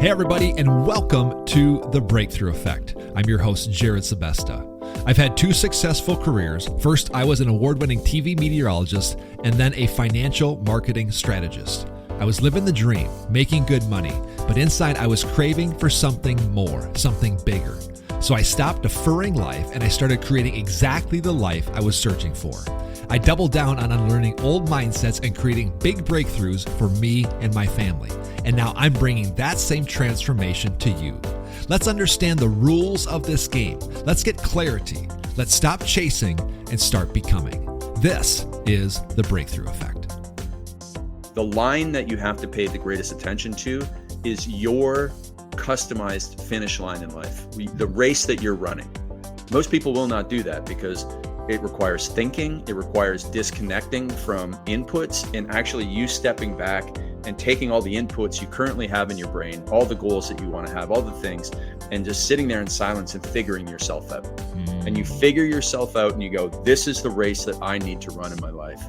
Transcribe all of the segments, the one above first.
Hey everybody, and welcome to The Breakthrough Effect. I'm your host, Jared Sebesta. I've had two successful careers. First, I was an award-winning TV meteorologist and then a financial marketing strategist. I was living the dream, making good money, but inside I was craving for something more, something bigger. So I stopped deferring life and I started creating exactly the life I was searching for. I doubled down on unlearning old mindsets and creating big breakthroughs for me and my family. And now I'm bringing that same transformation to you. Let's understand the rules of this game. Let's get clarity. Let's stop chasing and start becoming. This is the Breakthrough Effect. The line that you have to pay the greatest attention to is your customized finish line in life, the race that you're running. Most people will not do that because it requires thinking, it requires disconnecting from inputs, and actually you stepping back and taking all the inputs you currently have in your brain, all the goals that you want to have, all the things, and just sitting there in silence and figuring yourself out. And you figure yourself out and you go, this is the race that I need to run in my life.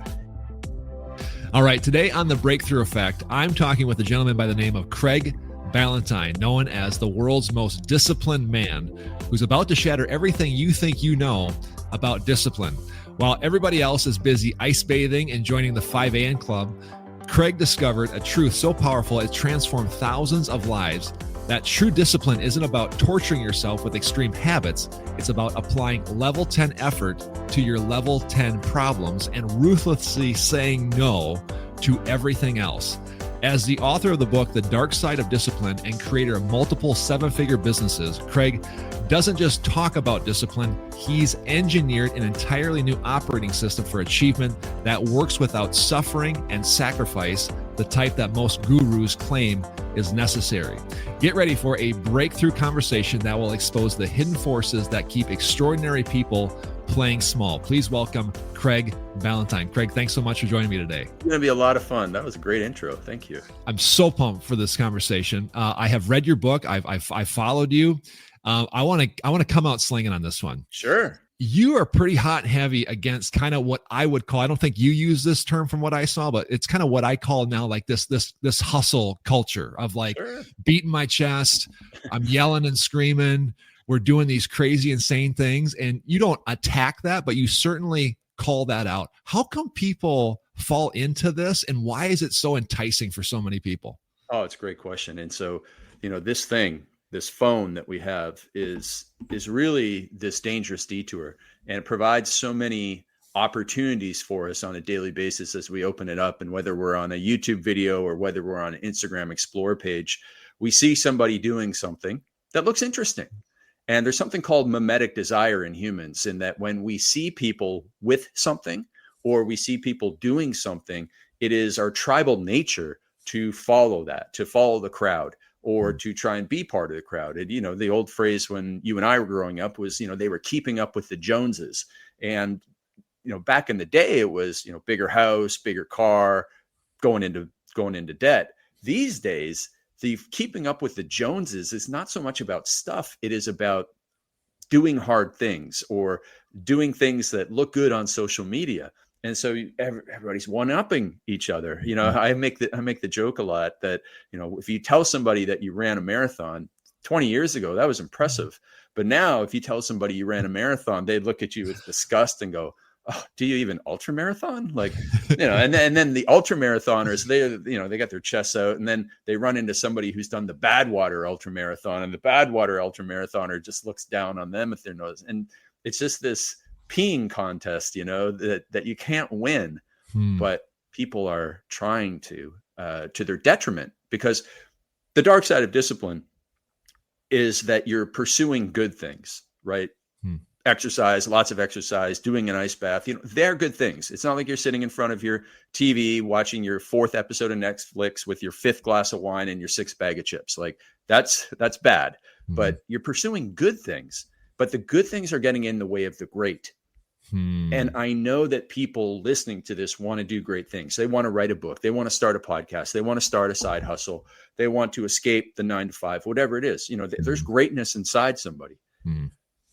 All right, today on The Breakthrough Effect, I'm talking with a gentleman by the name of Craig Ballantyne, known as the world's most disciplined man, who's about to shatter everything you think you know about discipline. While everybody else is busy ice bathing and joining the 5 a.m. club, Craig discovered a truth so powerful it transformed thousands of lives. That true discipline isn't about torturing yourself with extreme habits. It's about applying level 10 effort to your level 10 problems and ruthlessly saying no to everything else. As the author of the book, The Dark Side of Discipline, and creator of multiple 7-figure businesses, Craig doesn't just talk about discipline, he's engineered an entirely new operating system for achievement that works without suffering and sacrifice, the type that most gurus claim is necessary. Get ready for a breakthrough conversation that will expose the hidden forces that keep extraordinary people playing small. Please welcome Craig Ballantyne. Craig, thanks so much for joining me today. It's going to be a lot of fun. That was a great intro. Thank you. I'm so pumped for this conversation. I have read your book. I've followed you. I want to come out slinging on this one. Sure. You are pretty hot and heavy against kind of what I would call, I don't think you use this term from what I saw, but it's kind of what I call now like this hustle culture of like beating my chest. I'm yelling and screaming. We're doing these crazy, insane things. And you don't attack that, but you certainly call that out. How come people fall into this, and why is it so enticing for so many people? Oh, it's a great question. And so, this phone that we have is really this dangerous detour, and it provides so many opportunities for us on a daily basis as we open it up. And whether we're on a YouTube video or whether we're on an Instagram Explore page, we see somebody doing something that looks interesting. And there's something called mimetic desire in humans, in that when we see people with something or we see people doing something, it is our tribal nature to follow that, to follow the crowd, or to try and be part of the crowd. And, the old phrase when you and I were growing up was, they were keeping up with the Joneses. And, back in the day, it was, bigger house, bigger car, going into debt. These days, the keeping up with the Joneses is not so much about stuff. It is about doing hard things or doing things that look good on social media. And so everybody's one-upping each other. I make the joke a lot that, if you tell somebody that you ran a marathon 20 years ago, that was impressive. But now if you tell somebody you ran a marathon, they'd look at you with disgust and go, oh, do you even ultra marathon? Like, and then the ultra marathoners, they got their chests out, and then they run into somebody who's done the Badwater ultra marathon, and the Badwater ultra marathoner just looks down on them with their nose. And it's just this peeing contest, that you can't win, but people are trying to their detriment, because the dark side of discipline is that you're pursuing good things, right? Exercise, lots of exercise, doing an ice bath, they're good things. It's not like you're sitting in front of your TV watching your 4th episode of Netflix with your 5th glass of wine and your 6th bag of chips. Like that's bad, but you're pursuing good things, but the good things are getting in the way of the great. And I know that people listening to this want to do great things. They want to write a book. They want to start a podcast. They want to start a side hustle. They want to escape the 9 to 5, whatever it is. There's greatness inside somebody.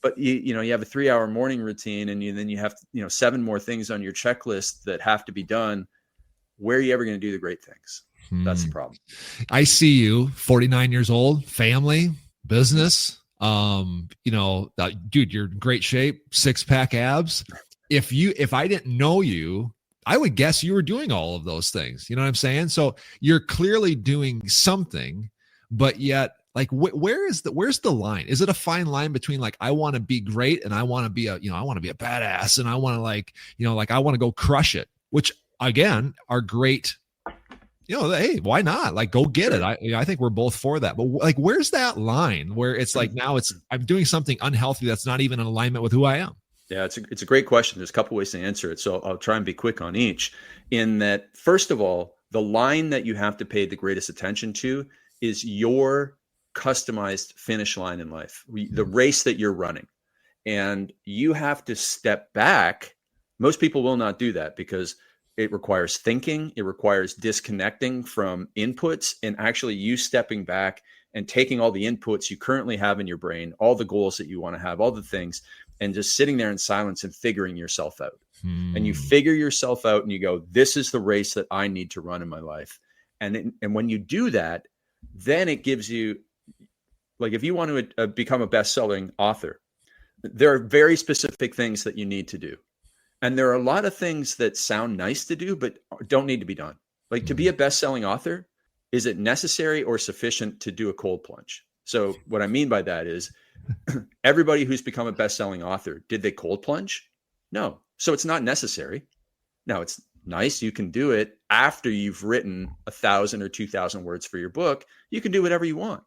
But you have a 3-hour morning routine, and then you have 7 more things on your checklist that have to be done. Where are you ever going to do the great things? That's the problem. I see you, 49 years old, family, business. Dude, you're in great shape, 6-pack abs. If I didn't know you, I would guess you were doing all of those things. You know what I'm saying? So you're clearly doing something, but yet, like, where's the line? Is it a fine line between, like, I want to be great and I want to be a badass and I want to I want to go crush it, which again are great. Hey, why not? Like, go get it. I think we're both for that. But like, where's that line where it's like, now I'm doing something unhealthy that's not even in alignment with who I am? Yeah, it's a great question. There's a couple ways to answer it. So I'll try and be quick on each. In that, first of all, the line that you have to pay the greatest attention to is your customized finish line in life, the race that you're running. And you have to step back. Most people will not do that because it requires thinking. It requires disconnecting from inputs and actually you stepping back and taking all the inputs you currently have in your brain, all the goals that you want to have, all the things, and just sitting there in silence and figuring yourself out. And you figure yourself out and you go, this is the race that I need to run in my life. And when you do that, then it gives you, like, if you want to become a best-selling author, there are very specific things that you need to do. And there are a lot of things that sound nice to do, but don't need to be done. Like, to be a best-selling author, is it necessary or sufficient to do a cold plunge? So what I mean by that is everybody who's become a best-selling author, did they cold plunge? No. So it's not necessary. Now, it's nice. You can do it after you've written 1,000 or 2,000 words for your book. You can do whatever you want,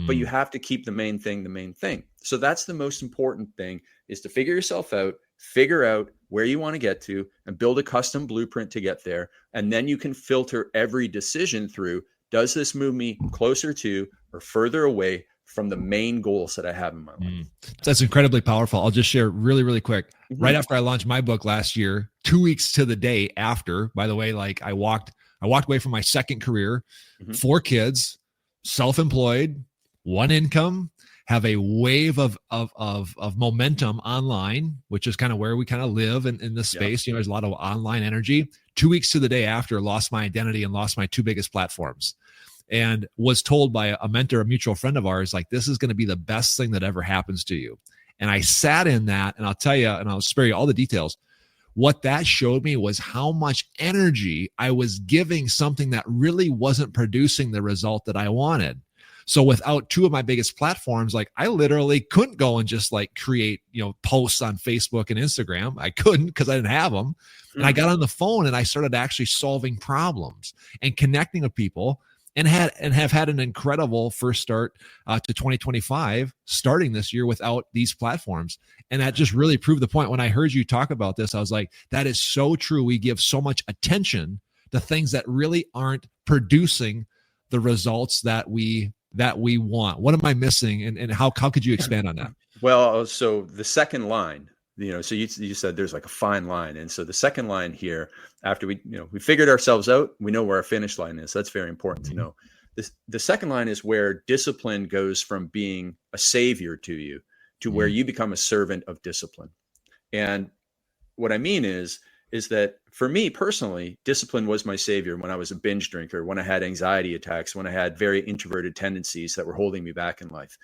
but you have to keep the main thing the main thing. So that's the most important thing, is to figure yourself out, figure out where you want to get to, and build a custom blueprint to get there. And then you can filter every decision through, does this move me closer to or further away from the main goals that I have in my life? That's incredibly powerful. I'll just share really, really quick. Right after I launched my book last year, 2 weeks to the day after, by the way, like, I walked away from my second career, 4 kids, self-employed, 1 income, have a wave of momentum online, which is kind of where we kind of live in this space. There's a lot of online energy. 2 weeks to the day after, lost my identity and lost my 2 biggest platforms, and was told by a mentor, a mutual friend of ours, like, this is going to be the best thing that ever happens to you. And I sat in that, and I'll tell you, and I'll spare you all the details. What that showed me was how much energy I was giving something that really wasn't producing the result that I wanted. So without 2 of my biggest platforms, like, I literally couldn't go and just like create, posts on Facebook and Instagram. I couldn't, because I didn't have them. And I got on the phone and I started actually solving problems and connecting with people, and have had an incredible first start to 2025, starting this year without these platforms. And that just really proved the point. When I heard you talk about this, I was like, that is so true. We give so much attention to things that really aren't producing the results that we want. What am I missing? And how could you expand on that? Well, so the second line, so you said there's like a fine line. And so the second line here, after we figured ourselves out, we know where our finish line is. That's very important to know. The second line is where discipline goes from being a savior to you to where you become a servant of discipline. And what I mean is that for me personally, discipline was my savior when I was a binge drinker, when I had anxiety attacks, when I had very introverted tendencies that were holding me back in life.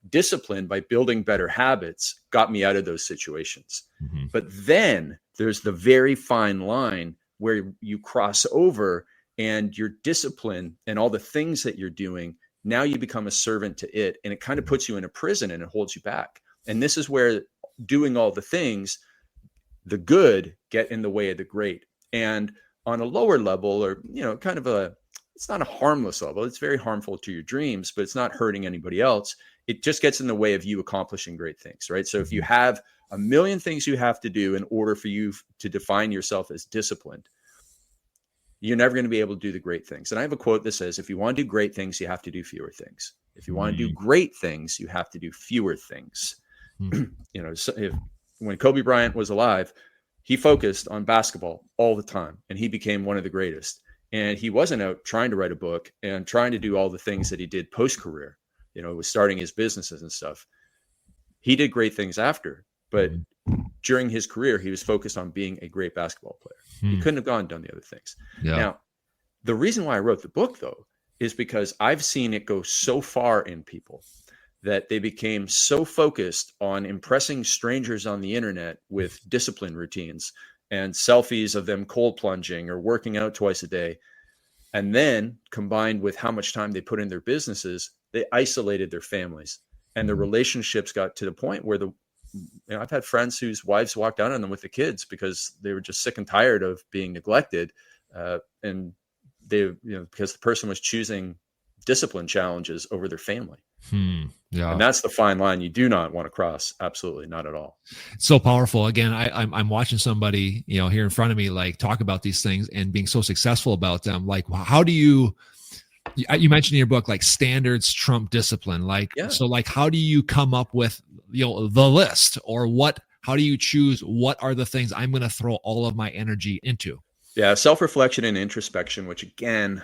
Discipline, by building better habits, got me out of those situations. But then there's the very fine line where you cross over, and your discipline and all the things that you're doing, now you become a servant to it, and it kind of puts you in a prison and it holds you back. And this is where doing all the things, the good, get in the way of the great. And on a lower level, or kind of it's not a harmless level, it's very harmful to your dreams, but it's not hurting anybody else. It just gets in the way of you accomplishing great things, right? So if you have a million things you have to do in order for you to define yourself as disciplined, you're never going to be able to do the great things. And I have a quote that says, if you want to do great things, you have to do fewer things. If you want to do great things, you have to do fewer things. So when Kobe Bryant was alive, he focused on basketball all the time, and he became one of the greatest. And he wasn't out trying to write a book and trying to do all the things that he did post-career. Was starting his businesses and stuff. He did great things after, but during his career, he was focused on being a great basketball player. He couldn't have gone and done the other things. Now, The reason why I wrote the book, though, is because I've seen it go so far in people that they became so focused on impressing strangers on the internet with discipline routines and selfies of them cold plunging or working out twice a day. And then combined with how much time they put in their businesses, they isolated their families, and the relationships got to the point where I've had friends whose wives walked out on them with the kids because they were just sick and tired of being neglected. And they, because the person was choosing discipline challenges over their family. Yeah. And that's the fine line you do not want to cross. Absolutely not at all. It's so powerful. Again, I'm watching somebody, here in front of me, like talk about these things and being so successful about them. Like, how do you mentioned in your book, like standards trump discipline. Like, So like, how do you come up with, the list, or how do you choose what are the things I'm going to throw all of my energy into? Yeah. Self-reflection and introspection, which again,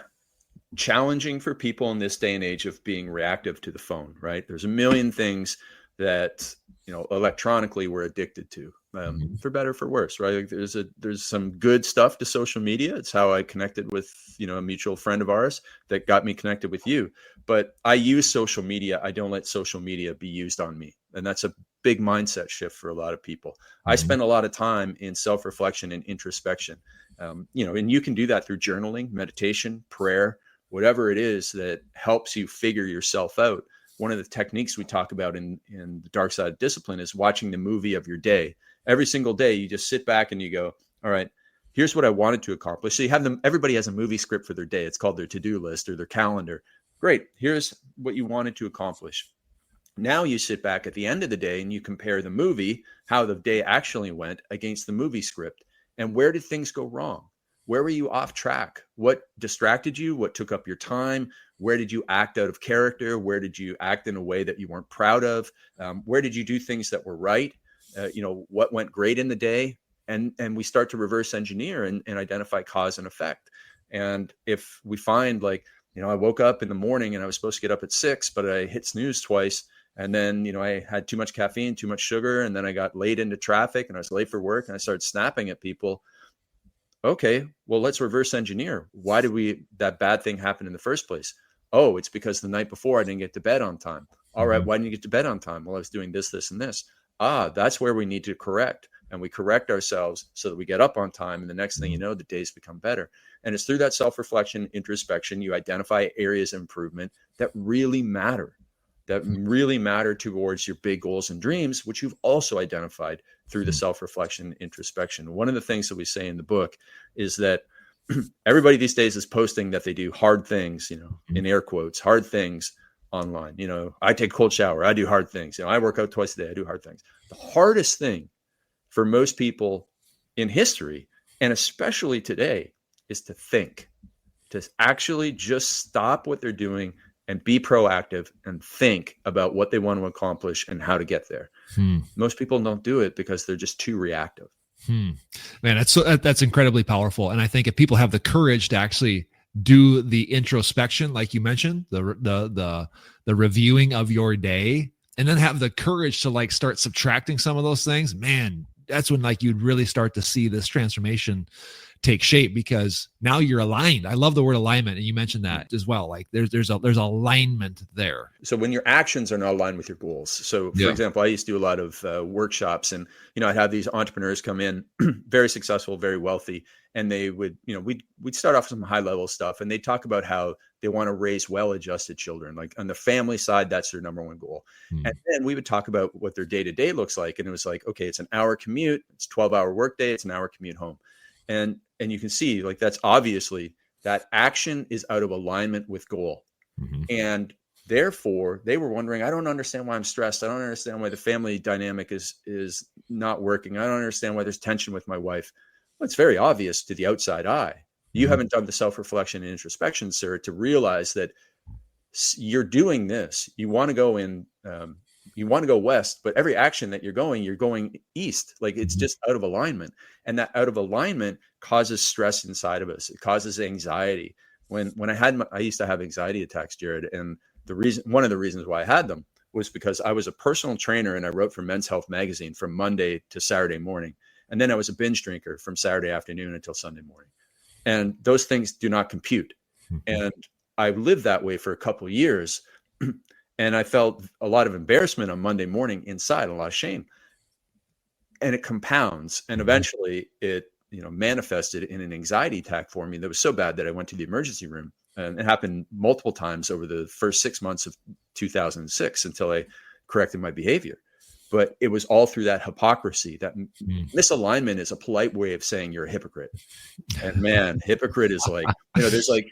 challenging for people in this day and age of being reactive to the phone, right? There's a million things that, electronically we're addicted to, for better, for worse, right? Like there's some good stuff to social media. It's how I connected with, a mutual friend of ours that got me connected with you. But I use social media. I don't let social media be used on me. And that's a big mindset shift for a lot of people. I spend a lot of time in self-reflection and introspection, and you can do that through journaling, meditation, prayer, whatever it is that helps you figure yourself out. One of the techniques we talk about in the Dark Side of Discipline is watching the movie of your day. Every single day, you just sit back and you go, all right, here's what I wanted to accomplish. So you have everybody has a movie script for their day. It's called their to-do list or their calendar. Great. Here's what you wanted to accomplish. Now you sit back at the end of the day and you compare the movie, how the day actually went, against the movie script. And where did things go wrong? Where were you off track? What distracted you? What took up your time? Where did you act out of character? Where did you act in a way that you weren't proud of? Where did you do things that were right? What went great in the day? And we start to reverse engineer and identify cause and effect. And if we find I woke up in the morning and I was supposed to get up at 6, but I hit snooze twice. And then, I had too much caffeine, too much sugar. And then I got late into traffic and I was late for work and I started snapping at people. Okay, well, let's reverse engineer. Why did that bad thing happen in the first place? Oh, it's because the night before I didn't get to bed on time. All right, why didn't you get to bed on time? Well, I was doing this, this, and this. That's where we need to correct. And we correct ourselves so that we get up on time. And the next thing you know, the days become better. And it's through that self-reflection, introspection, you identify areas of improvement that really matter towards your big goals and dreams, which you've also identified through the self-reflection, introspection. One of the things that we say in the book is that everybody these days is posting that they do hard things, in air quotes, hard things online. I take a cold shower. I do hard things. I work out twice a day. I do hard things. The hardest thing for most people in history, and especially today, is to think, to actually just stop what they're doing and be proactive and think about what they want to accomplish and how to get there. Most people don't do it because they're just too reactive. Man, that's incredibly powerful. And I think if people have the courage to actually do the introspection, like you mentioned, the reviewing of your day, and then have the courage to start subtracting some of those things, man, that's when you'd really start to see this transformation take shape, because now you're aligned. I love the word alignment, and you mentioned that as well. There's alignment there. So when your actions are not aligned with your goals. So for example, I used to do a lot of workshops, and I'd have these entrepreneurs come in, very successful, very wealthy, and they would, we'd start off with some high level stuff, and they'd talk about how they want to raise well-adjusted children. Like on the family side, that's their number one goal. And then we would talk about what their day-to-day looks like, and it was okay, it's an hour commute, it's 12-hour workday, it's an hour commute home. And you can see that's obviously that action is out of alignment with goal. And therefore they were wondering, I don't understand why I'm stressed. I don't understand why the family dynamic is not working. I don't understand why there's tension with my wife. Well, it's very obvious to the outside eye. You haven't done the self-reflection and introspection, sir, to realize that you're doing this. You want to go you want to go west, but every action that you're going east. It's just out of alignment. And that out of alignment causes stress inside of us. It causes anxiety. When I used to have anxiety attacks, Jared, and one of the reasons why I had them was because I was a personal trainer and I wrote for Men's Health magazine from Monday to Saturday morning. And then I was a binge drinker from Saturday afternoon until Sunday morning. And those things do not compute. And I lived that way for a couple of years. And I felt a lot of embarrassment on Monday morning inside, a lot of shame. And it compounds. And eventually it, manifested in an anxiety attack for me that was so bad that I went to the emergency room. And it happened multiple times over the first 6 months of 2006 until I corrected my behavior. But it was all through that hypocrisy. That misalignment is a polite way of saying you're a hypocrite. And man, hypocrite is like, there's like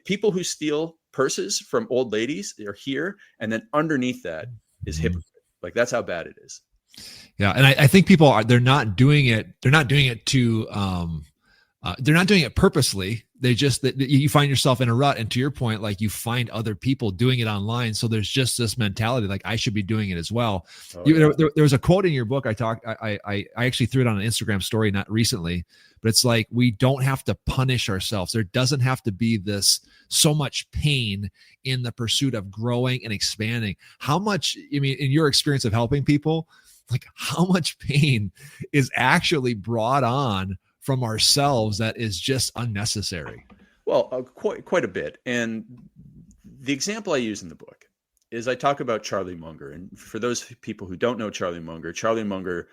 people who steal purses from old ladies are here. And then underneath that is hypocrite. Like that's how bad it is. Yeah. And I think people they're not doing it purposely. You find yourself in a rut. And to your point, like you find other people doing it online. So there's just this mentality, like I should be doing it as well. There was a quote in your book. I actually threw it on an Instagram story, not recently, but it's like, we don't have to punish ourselves. There doesn't have to be so much pain in the pursuit of growing and expanding. How much, in your experience of helping people, like how much pain is actually brought on from ourselves that is just unnecessary? Well, quite a bit. And the example I use in the book is I talk about Charlie Munger. And for those people who don't know Charlie Munger,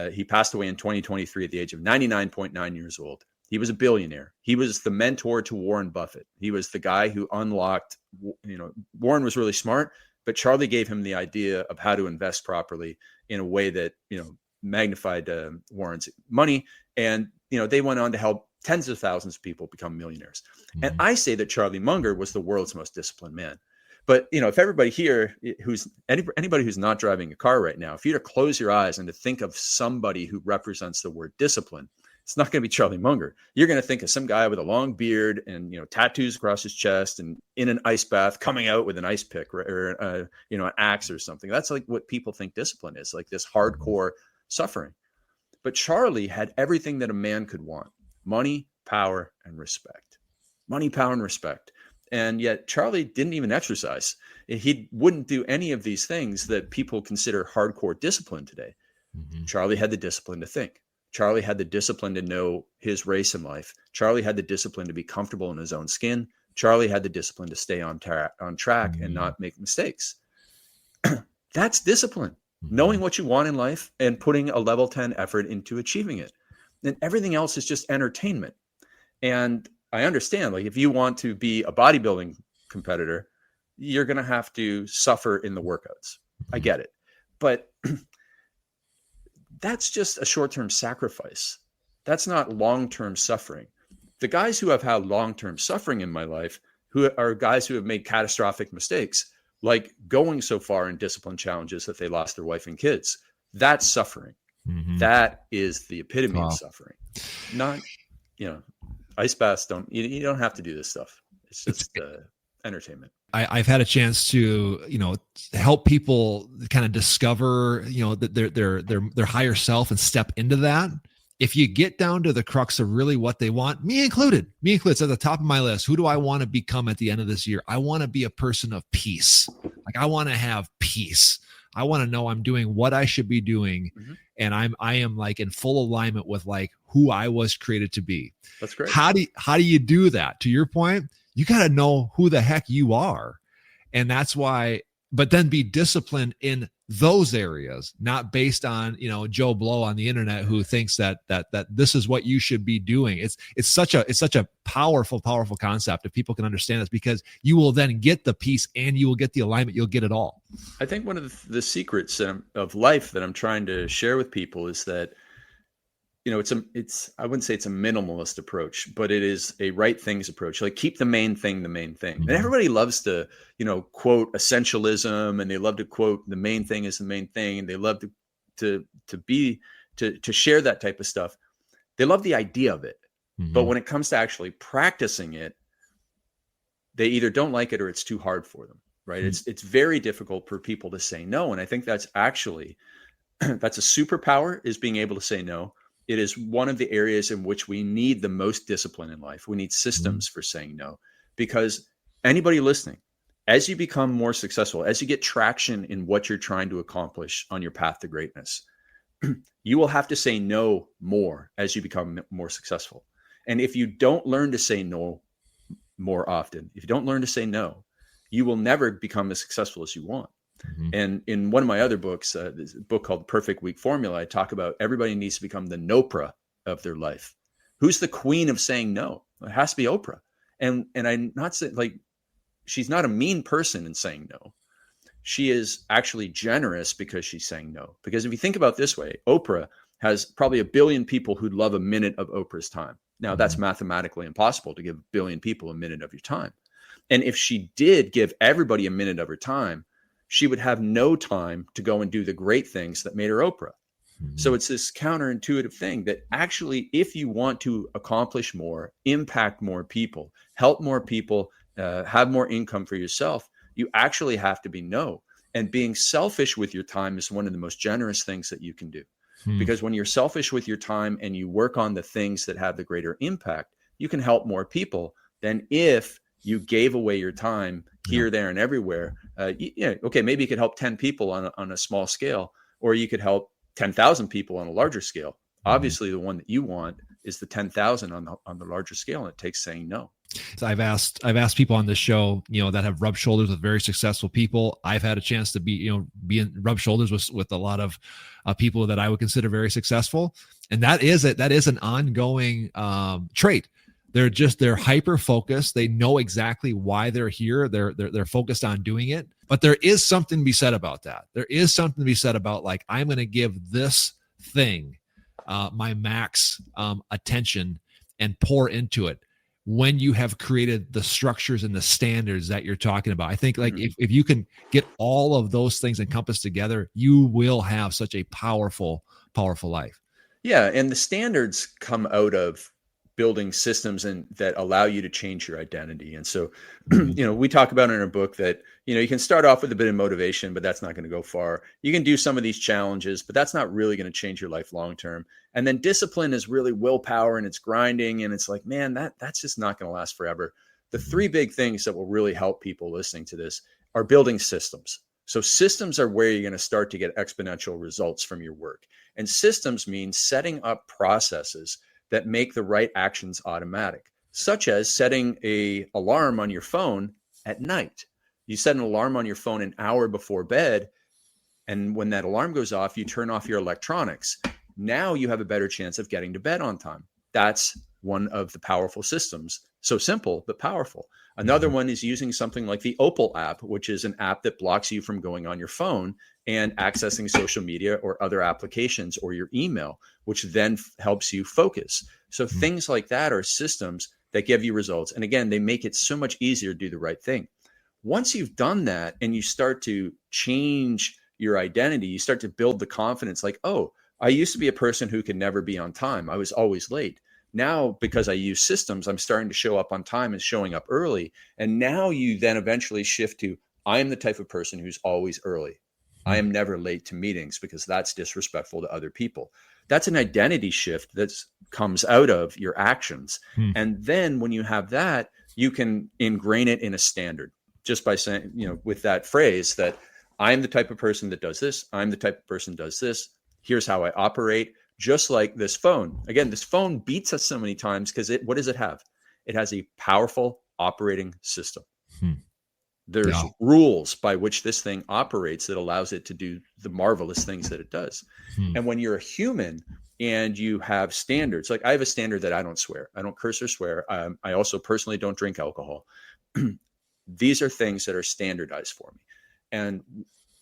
he passed away in 2023 at the age of 99.9 years old. He was a billionaire. He was the mentor to Warren Buffett. He was the guy who unlocked, Warren was really smart, but Charlie gave him the idea of how to invest properly in a way that, magnified Warren's money. And, they went on to help tens of thousands of people become millionaires. Mm-hmm. And I say that Charlie Munger was the world's most disciplined man. But, if everybody here anybody who's not driving a car right now, if you were to close your eyes and to think of somebody who represents the word discipline, it's not going to be Charlie Munger. You're going to think of some guy with a long beard and, tattoos across his chest and in an ice bath coming out with an ice pick or an axe or something. That's like what people think discipline is, like this hardcore suffering. But Charlie had everything that a man could want: money, power, and respect. Money, power, and respect. And yet Charlie didn't even exercise. He wouldn't do any of these things that people consider hardcore discipline today. Mm-hmm. Charlie had the discipline to think. Charlie had the discipline to know his race in life. Charlie had the discipline to be comfortable in his own skin. Charlie had the discipline to stay on track mm-hmm. and not make mistakes. That's discipline. Mm-hmm. Knowing what you want in life and putting a level 10 effort into achieving it. And everything else is just entertainment. And I understand, like, if you want to be a bodybuilding competitor, you're going to have to suffer in the workouts. I get it. But that's just a short-term sacrifice. That's not long-term suffering. The guys who have had long-term suffering in my life, who are guys who have made catastrophic mistakes, like going so far in discipline challenges that they lost their wife and kids, that's suffering. Mm-hmm. That is the epitome of suffering. Not, ice baths you don't have to do this stuff. It's just entertainment. I've had a chance to, help people kind of discover, their higher self and step into that. If you get down to the crux of really what they want, me included, it's at the top of my list. Who do I want to become at the end of this year? I want to be a person of peace. Like, I want to have peace. I want to know I'm doing what I should be doing. Mm-hmm. And I am like in full alignment with like who I was created to be. That's great. How do you do that? To your point, you got to know who the heck you are. And that's why, but then be disciplined in those areas, not based on, Joe Blow on the internet who thinks that this is what you should be doing. It's such a powerful concept if people can understand this, because you will then get the peace and you will get the alignment. You'll get it all. I think one of the secrets of life that I'm trying to share with people is that, I wouldn't say it's a minimalist approach, but it is a right things approach. Like, keep the main thing the main thing. Mm-hmm. And everybody loves to, quote essentialism, and they love to quote the main thing is the main thing. And they love to share that type of stuff. They love the idea of it. Mm-hmm. But when it comes to actually practicing it, they either don't like it or it's too hard for them. Right. Mm-hmm. It's very difficult for people to say no. And I think that's actually, that's a superpower, is being able to say no. It is one of the areas in which we need the most discipline in life. We need systems for saying no, because anybody listening, as you become more successful, as you get traction in what you're trying to accomplish on your path to greatness, you will have to say no more as you become more successful. And if you don't learn to say no more often, if you don't learn to say no, you will never become as successful as you want. Mm-hmm. And in one of my other books, this book called Perfect Week Formula, I talk about everybody needs to become the Nopra of their life. Who's the queen of saying no? It has to be Oprah. And I'm not saying, like, she's not a mean person in saying no. She is actually generous because she's saying no. Because if you think about it this way, Oprah has probably 1 billion people who'd love a minute of Oprah's time. Now, that's mathematically impossible to give 1 billion people a minute of your time. And if she did give everybody a minute of her time, she would have no time to go and do the great things that made her Oprah. So it's this counterintuitive thing that actually, if you want to accomplish more, impact more people, help more people, have more income for yourself, you actually have to be no. And being selfish with your time is one of the most generous things that you can do. Because when you're selfish with your time and you work on the things that have the greater impact, you can help more people than if you gave away your time here, there, and everywhere. Okay, maybe you could help 10 people on a small scale, or you could help 10,000 people on a larger scale. Obviously, the one that you want is the 10,000 on the larger scale, and it takes saying no. So I've asked people on this show, that have rubbed shoulders with very successful people. I've had a chance to be in rub shoulders with a lot of people that I would consider very successful, and that is an ongoing trait. They're hyper focused. They know exactly why they're here. They're focused on doing it. But there is something to be said about that. There is something to be said about, like, I'm going to give this thing my max attention and pour into it when you have created the structures and the standards that you're talking about. I think, like, if you can get all of those things encompassed together, you will have such a powerful life. Yeah. And the standards come out of building systems that allow you to change your identity. And so, we talk about in our book that, you can start off with a bit of motivation, but that's not going to go far. You can do some of these challenges, but that's not really going to change your life long-term. And then discipline is really willpower, and it's grinding. And it's like, man, that's just not going to last forever. The 3 big things that will really help people listening to this are building systems. So systems are where you're going to start to get exponential results from your work. And systems means setting up processes that make the right actions automatic, such as setting an alarm on your phone at night. You set an alarm on your phone an hour before bed, and when that alarm goes off, you turn off your electronics. Now you have a better chance of getting to bed on time. That's one of the powerful systems. So simple, but powerful. Another one is using something like the Opal app, which is an app that blocks you from going on your phone and accessing social media or other applications or your email, which then helps you focus. So things like that are systems that give you results. And again, they make it so much easier to do the right thing. Once you've done that and you start to change your identity, you start to build the confidence, like, oh, I used to be a person who could never be on time. I was always late. Now, because I use systems, I'm starting to show up on time and showing up early. And now you then eventually shift to, I am the type of person who's always early. I am never late to meetings because that's disrespectful to other people. That's an identity shift that comes out of your actions. And then when you have that, you can ingrain it in a standard just by saying, with that phrase that I'm the type of person that does this. I'm the type of person that does this. Here's how I operate. Just like this phone. Again, this phone beats us so many times because what does it have? It has a powerful operating system. There's rules by which this thing operates that allows it to do the marvelous things that it does. And when you're a human and you have standards, like I have a standard that I don't swear. I don't curse or swear. I also personally don't drink alcohol. These are things that are standardized for me. And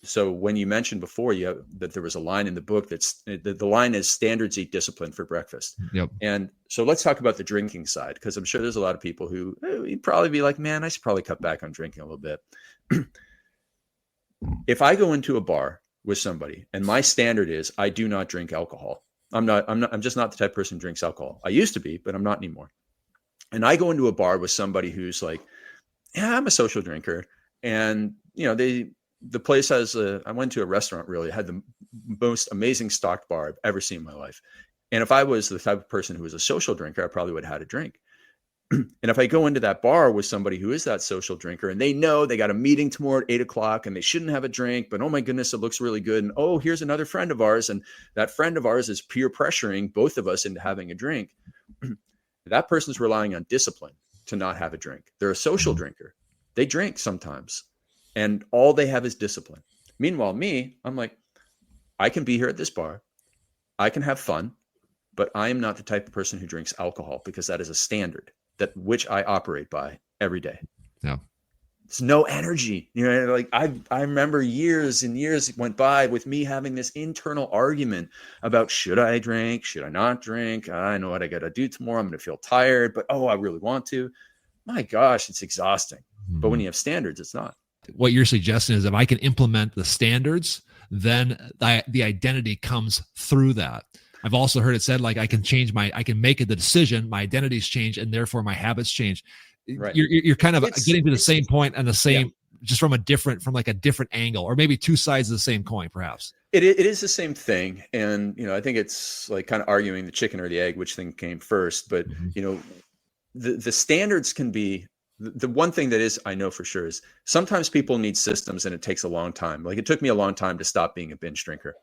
so when you mentioned before that there was a line in the book the line is standards eat discipline for breakfast. Yep. And so let's talk about the drinking side, because I'm sure there's a lot of people who you'd probably be like, man, I should probably cut back on drinking a little bit. If I go into a bar with somebody and my standard is I do not drink alcohol. I'm just not the type of person who drinks alcohol. I used to be, but I'm not anymore. And I go into a bar with somebody who's like, yeah, I'm a social drinker. And the place has I went to a restaurant, really had the most amazing stocked bar I've ever seen in my life. And if I was the type of person who was a social drinker, I probably would have had a drink. And if I go into that bar with somebody who is that social drinker and they know they got a meeting tomorrow at 8:00 and they shouldn't have a drink, but oh my goodness, it looks really good. And oh, here's another friend of ours. And that friend of ours is peer pressuring both of us into having a drink. That person's relying on discipline to not have a drink. They're a social drinker. They drink sometimes, and all they have is discipline. Meanwhile, me, I'm like, I can be here at this bar. I can have fun, but I am not the type of person who drinks alcohol, because that is a standard that which I operate by every day. Yeah. It's no energy. Like I remember years and years went by with me having this internal argument about, should I drink? Should I not drink? I know what I got to do tomorrow. I'm going to feel tired, but I really want to. My gosh, it's exhausting. Mm-hmm. But when you have standards, it's not. What you're suggesting is if I can implement the standards, then the identity comes through that. I've also heard it said, like, I can make the decision, my identities change, and therefore my habits change. Right. You're kind of getting to the same point and the same, just from a different angle, or maybe two sides of the same coin, perhaps. It is the same thing. And, I think it's like kind of arguing the chicken or the egg, which thing came first. But, the standards can be, the one thing that is, I know for sure, is sometimes people need systems and it takes a long time. Like, it took me a long time to stop being a binge drinker,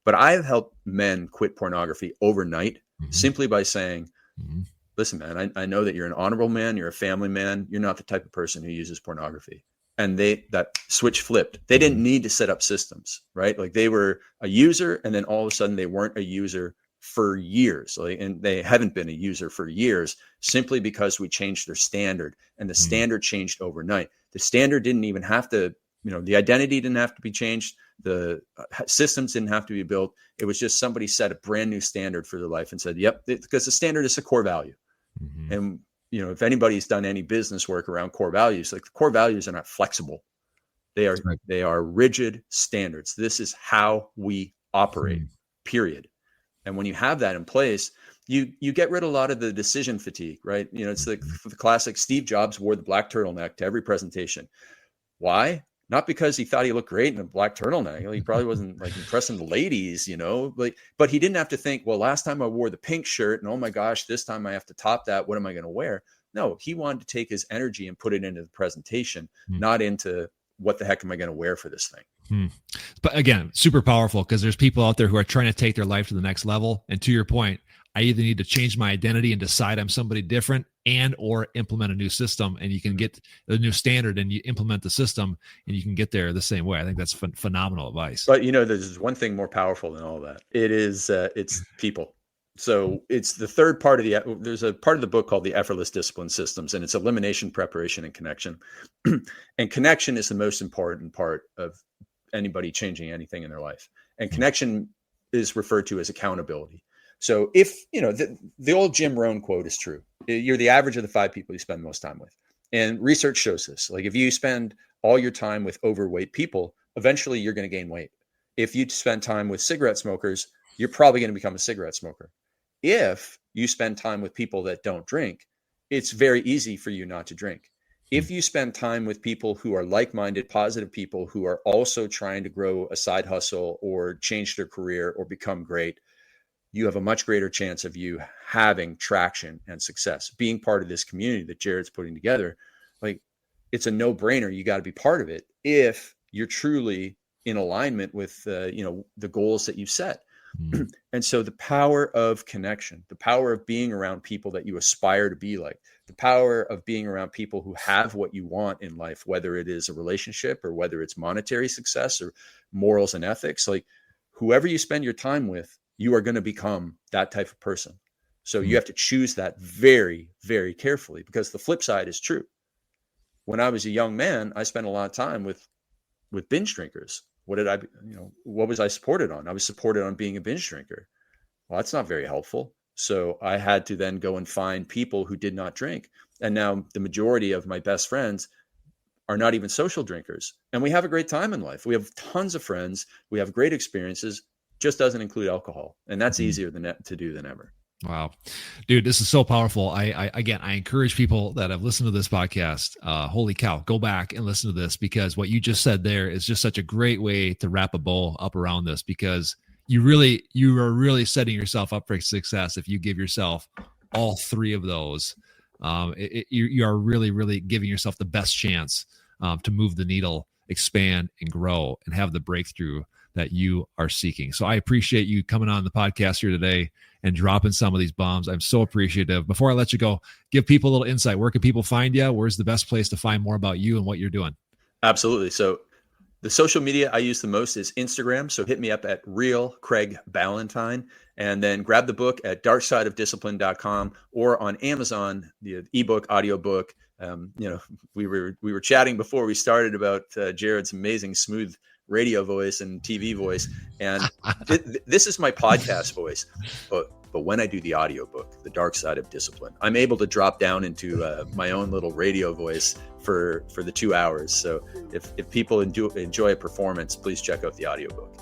but I've helped men quit pornography overnight simply by saying, listen, man, I know that you're an honorable man. You're a family man. You're not the type of person who uses pornography. And that switch flipped. They didn't need to set up systems, right? Like, they were a user, and then all of a sudden they weren't a user for years. And they haven't been a user for years, simply because we changed their standard, and the standard changed overnight. The standard didn't even have to, the identity didn't have to be changed. The systems didn't have to be built. It was just somebody set a brand new standard for their life and said, yep, because the standard is a core value. And, if anybody's done any business work around core values, like, the core values are not flexible. They are rigid standards. This is how we operate, period. And when you have that in place, you get rid of a lot of the decision fatigue, right? It's like the classic Steve Jobs wore the black turtleneck to every presentation. Why? Not because he thought he looked great in a black turtleneck. He probably wasn't like impressing the ladies, but he didn't have to think, well, last time I wore the pink shirt, and oh my gosh, this time I have to top that. What am I going to wear? No, he wanted to take his energy and put it into the presentation, not into what the heck am I going to wear for this thing? But again, super powerful, because there's people out there who are trying to take their life to the next level. And to your point, I either need to change my identity and decide I'm somebody different, and or implement a new system, and you can get a new standard and you implement the system and you can get there the same way. I think that's phenomenal advice. But there's one thing more powerful than all that. It's people. So it's the third part of there's a part of the book called the Effortless Discipline Systems, and it's elimination, preparation, and connection. And connection is the most important part of anybody changing anything in their life. And connection is referred to as accountability. So if, the old Jim Rohn quote is true, you're the average of the 5 people you spend most time with. And research shows this. Like, if you spend all your time with overweight people, eventually you're going to gain weight. If you spend time with cigarette smokers, you're probably going to become a cigarette smoker. If you spend time with people that don't drink, it's very easy for you not to drink. If you spend time with people who are like-minded, positive people who are also trying to grow a side hustle or change their career or become great, you have a much greater chance of you having traction and success. Being part of this community that Jared's putting together, like, it's a no-brainer. You got to be part of it if you're truly in alignment with, the goals that you've set. And so the power of connection, the power of being around people that you aspire to be like, the power of being around people who have what you want in life, whether it is a relationship or whether it's monetary success or morals and ethics, like, whoever you spend your time with, you are going to become that type of person. So you have to choose that very, very carefully, because the flip side is true. When I was a young man, I spent a lot of time with binge drinkers. What was I supported on? I was supported on being a binge drinker. Well, that's not very helpful. So I had to then go and find people who did not drink. And now the majority of my best friends are not even social drinkers. And we have a great time in life. We have tons of friends. We have great experiences. Just doesn't include alcohol. And that's easier to do than ever. Wow, dude, this is so powerful. I encourage people that have listened to this podcast, holy cow, go back and listen to this, because what you just said there is just such a great way to wrap a bow up around this, because you are really setting yourself up for success if you give yourself all 3 of those. You are really, really giving yourself the best chance to move the needle, expand, and grow, and have the breakthrough that you are seeking. So I appreciate you coming on the podcast here today and dropping some of these bombs. I'm so appreciative. Before I let you go, give people a little insight. Where can people find you? Where's the best place to find more about you and what you're doing? Absolutely. So the social media I use the most is Instagram. So hit me up at Real Craig Ballantyne, and then grab the book at darksideofdiscipline.com or on Amazon, the ebook, audiobook. We were chatting before we started about Jared's amazing smooth radio voice and TV voice. And this is my podcast voice. But when I do the audiobook, The Dark Side of Discipline, I'm able to drop down into my own little radio voice for the 2 hours. So if people enjoy a performance, please check out the audiobook.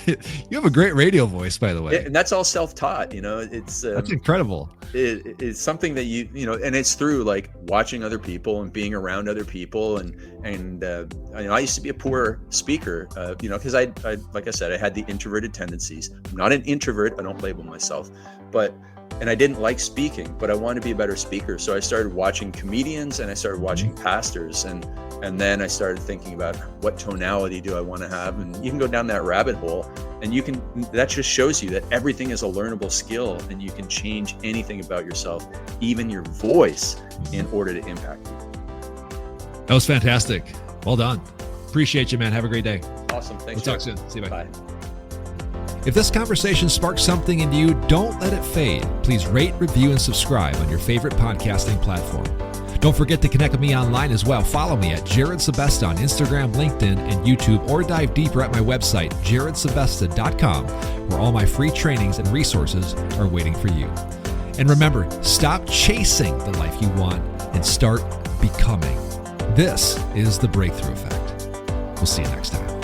You have a great radio voice, by the way. And that's all self-taught, it's that's incredible. It's something that and it's through like watching other people and being around other people. And I used to be a poor speaker, because I like I said, I had the introverted tendencies. I'm not an introvert. I don't label myself, and I didn't like speaking, but I wanted to be a better speaker. So I started watching comedians and I started watching pastors, and then I started thinking about what tonality do I want to have? And you can go down that rabbit hole, and that just shows you that everything is a learnable skill, and you can change anything about yourself, even your voice, in order to impact people. That was fantastic. Well done. Appreciate you, man. Have a great day. Awesome. Thanks. We'll talk soon. See you. Bye. Bye. If this conversation sparks something into you, don't let it fade. Please rate, review, and subscribe on your favorite podcasting platform. Don't forget to connect with me online as well. Follow me at Jared Sebesta on Instagram, LinkedIn, and YouTube, or dive deeper at my website, jaredsebesta.com, where all my free trainings and resources are waiting for you. And remember, stop chasing the life you want and start becoming. This is the Breakthrough Effect. We'll see you next time.